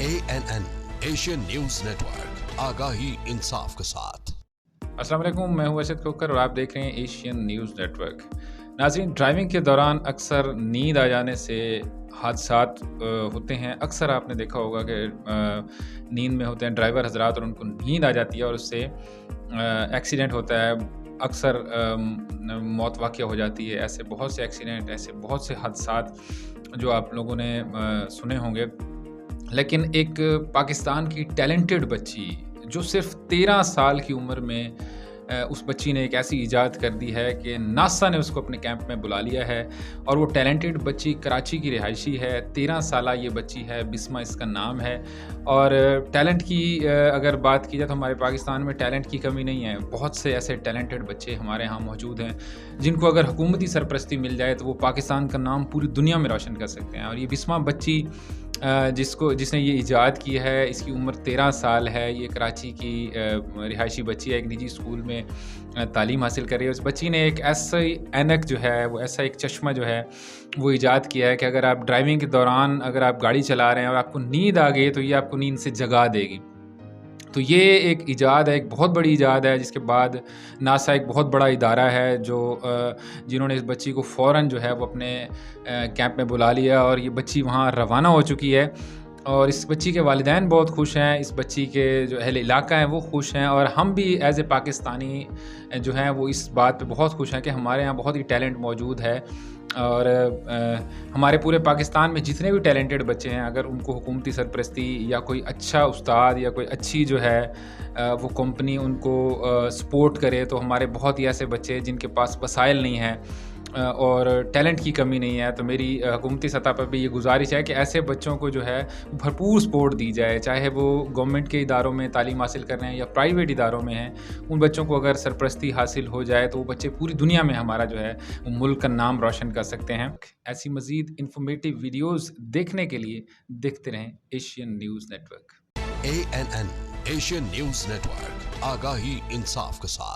ANN Asian News Network, आगाही इंसाफ के साथ। अस्सलाम वालेकुम, मैं हूं अरशद खोकर और आप देख रहे हैं एशियन न्यूज़ नेटवर्क। नाज़रीन, ड्राइविंग के दौरान अक्सर नींद आ जाने से हादसात होते हैं। अक्सर आपने देखा होगा कि नींद में होते हैं ड्राइवर हज़रात और उनको नींद आ जाती है और उससे एक्सीडेंट होता है। अक्सर मौत वाक़या हो जाती है। ऐसे बहुत से एक्सीडेंट, ऐसे बहुत से हादसात जो आप लोगों ने सुने होंगे। लेकिन एक पाकिस्तान की टैलेंटेड बच्ची जो सिर्फ़ 13 साल की उम्र में उस बच्ची ने एक ऐसी इजाद कर दी है कि नासा ने उसको अपने कैंप में बुला लिया है और वो टैलेंटेड बच्ची कराची की रिहायशी है। 13 साला ये बच्ची है, बिस्मा इसका नाम है। और टैलेंट की अगर बात की जाए तो हमारे पाकिस्तान में टैलेंट की कमी नहीं है। बहुत से ऐसे टैलेंटेड बच्चे हमारे यहाँ मौजूद हैं जिनको अगर हुकूमती सरपरस्ती मिल जाए तो वो पाकिस्तान का नाम पूरी दुनिया में रोशन कर सकते हैं। और ये बिस्मा बच्ची जिसने ये इजाद की है, इसकी उम्र 13 साल है। ये कराची की रिहायशी बच्ची है, एक निजी स्कूल में तालीम हासिल कर रही है। उस बच्ची ने एक ऐसा ऐनक जो है, वो ऐसा एक चश्मा जो है वो इजाद किया है कि अगर आप ड्राइविंग के दौरान अगर आप गाड़ी चला रहे हैं और आपको नींद आ गई तो ये आपको नींद से जगा देगी। तो ये एक इजाद है, एक बहुत बड़ी इजाद है, जिसके बाद नासा एक बहुत बड़ा इदारा है जो जिन्होंने इस बच्ची को फ़ौरन जो है वो अपने कैंप में बुला लिया और ये बच्ची वहाँ रवाना हो चुकी है। और इस बच्ची के वालिदैन बहुत खुश हैं, इस बच्ची के जो अहल इलाका हैं वो खुश हैं और हम भी एज़ ए पाकिस्तानी जो हैं वो इस बात पे बहुत खुश हैं कि हमारे यहाँ बहुत ही टैलेंट मौजूद है। और हमारे पूरे पाकिस्तान में जितने भी टैलेंटेड बच्चे हैं, अगर उनको हुकूमती सरपरस्ती या कोई अच्छा उस्ताद या कोई अच्छी जो है वो कंपनी उनको सपोर्ट करे तो हमारे बहुत ही ऐसे बच्चे हैं जिनके पास वसाइल नहीं है और टैलेंट की कमी नहीं है। तो मेरी हुकूमती सतह पर भी ये गुजारिश है कि ऐसे बच्चों को जो है भरपूर सपोर्ट दी जाए, चाहे वो गवर्नमेंट के इदारों में तालीम हासिल कर रहे हैं या प्राइवेट इदारों में हैं। उन बच्चों को अगर सरपरस्ती हासिल हो जाए तो वो बच्चे पूरी दुनिया में हमारा जो है वो मुल्क का नाम रोशन कर सकते हैं। ऐसी मज़ीद इंफॉर्मेटिव वीडियोज़ देखने के लिए देखते रहें Asian News Network. ANN Asian News Network, आगाही इंसाफ के साथ।